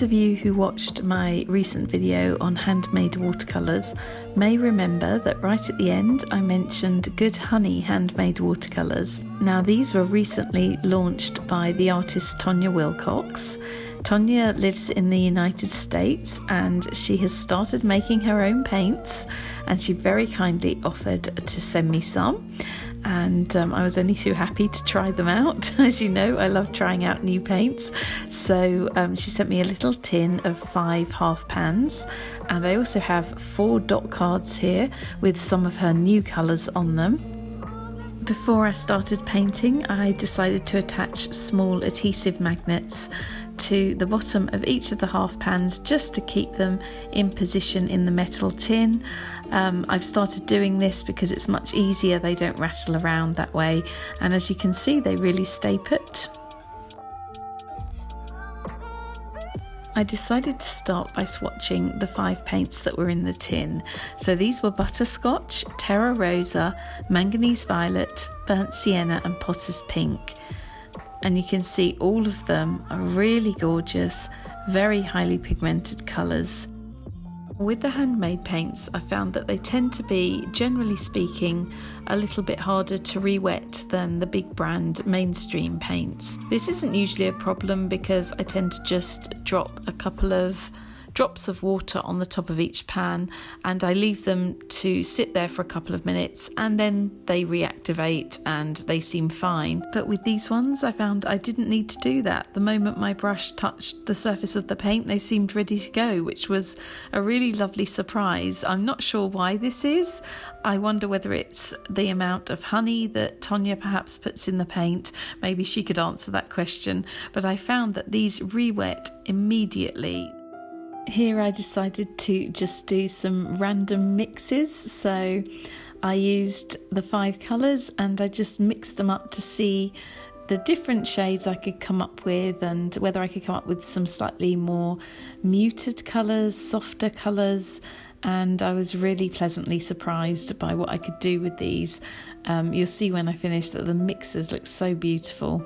Those of you who watched my recent video on handmade watercolours may remember that right at the end I mentioned Good Honey handmade watercolours. Now these were recently launched by the artist Tonya Wilcox. Tonya lives in the United States and she has started making her own paints, and she very kindly offered to send me some. And I was only too happy to try them out. As you know, I love trying out new paints. So she sent me a little tin of 5 half pans, and I also have 4 dot cards here with some of her new colours on them. Before I started painting, I decided to attach small adhesive magnets to the bottom of each of the half pans just to keep them in position in the metal tin. I've started doing this because it's much easier, they don't rattle around that way, and as you can see they really stay put. I decided to start by swatching the 5 paints that were in the tin. So these were Butterscotch, Terra Rosa, Manganese Violet, Burnt Sienna and Potter's Pink. And you can see all of them are really gorgeous, very highly pigmented colours. With the handmade paints, I found that they tend to be, generally speaking, a little bit harder to re-wet than the big brand mainstream paints. This isn't usually a problem because I tend to just drop a couple of drops of water on the top of each pan and I leave them to sit there for a couple of minutes, and then they reactivate and they seem fine. But with these ones I found I didn't need to do that. The moment my brush touched the surface of the paint they seemed ready to go, which was a really lovely surprise. I'm not sure why this is. I wonder whether it's the amount of honey that Tonya perhaps puts in the paint. Maybe she could answer that question, but I found that these re-wet immediately. Here I decided to just do some random mixes, so I used the 5 colours and I just mixed them up to see the different shades I could come up with and whether I could come up with some slightly more muted colours, softer colours, and I was really pleasantly surprised by what I could do with these. You'll see when I finish that the mixes look so beautiful.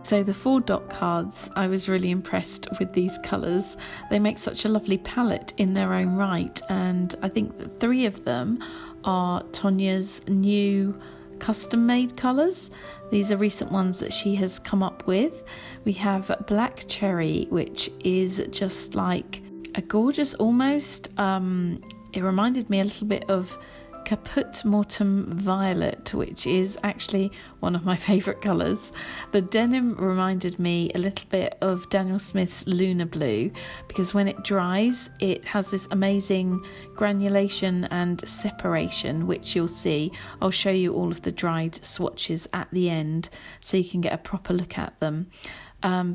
So the 4 dot cards, I was really impressed with these colours. They make such a lovely palette in their own right, and I think that 3 of them are Tonya's new custom made colours. These are recent ones that she has come up with. We have Black Cherry, which is just like a gorgeous almost, it reminded me a little bit of Caput Mortem Violet, which is actually one of my favourite colours. The denim reminded me a little bit of Daniel Smith's Lunar Blue, because when it dries it has this amazing granulation and separation, which you'll see. I'll show you all of the dried swatches at the end so you can get a proper look at them.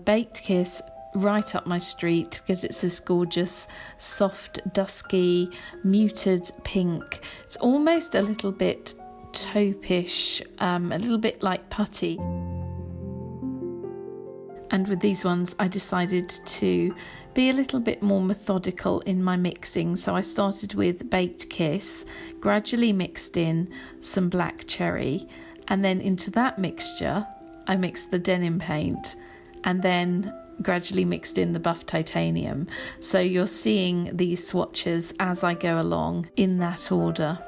Baked Kiss, right up my street because it's this gorgeous soft dusky muted pink. It's almost a little bit taupish, a little bit like putty. And with these ones I decided to be a little bit more methodical in my mixing, so I started with Baked Kiss, gradually mixed in some Black Cherry, and then into that mixture I mixed the denim paint, and then gradually mixed in the buff titanium. So you're seeing these swatches as I go along in that order.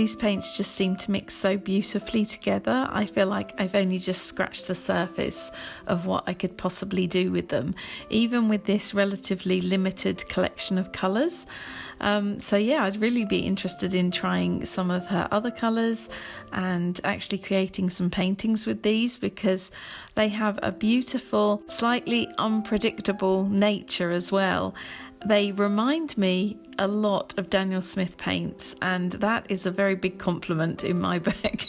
These paints just seem to mix so beautifully together. I feel like I've only just scratched the surface of what I could possibly do with them, even with this relatively limited collection of colours. So yeah, I'd really be interested in trying some of her other colours and actually creating some paintings with these, because they have a beautiful, slightly unpredictable nature as well. They remind me a lot of Daniel Smith paints, and that is a very big compliment in my book.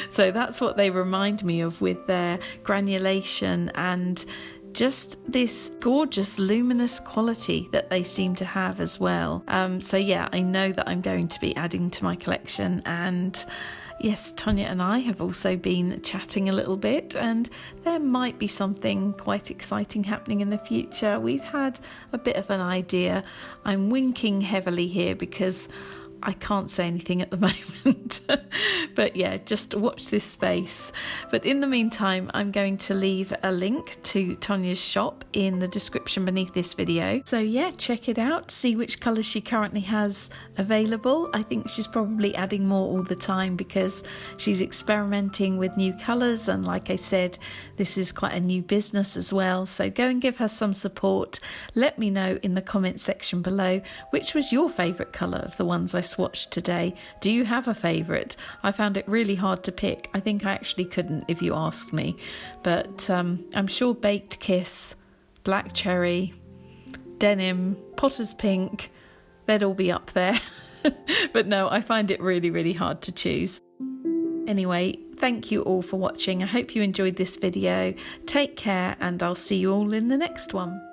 So that's what they remind me of, with their granulation and just this gorgeous luminous quality that they seem to have as well. So yeah, I know that I'm going to be adding to my collection. And yes, Tonya and I have also been chatting a little bit, and there might be something quite exciting happening in the future. We've had a bit of an idea. I'm winking heavily here because I can't say anything at the moment. But yeah, just watch this space. But in the meantime, I'm going to leave a link to Tonya's shop in the description beneath this video. So yeah, check it out, see which colours she currently has available. I think she's probably adding more all the time because she's experimenting with new colours, and like I said, this is quite a new business as well. So go and give her some support. Let me know in the comment section below which was your favourite colour of the ones I swatched today. Do you have a favourite? I found it really hard to pick. I think I actually couldn't if you asked me, but I'm sure Baked Kiss, Black Cherry, Denim, Potter's Pink, they'd all be up there. But no, I find it really hard to choose. Anyway, thank you all for watching. I hope you enjoyed this video. Take care, and I'll see you all in the next one.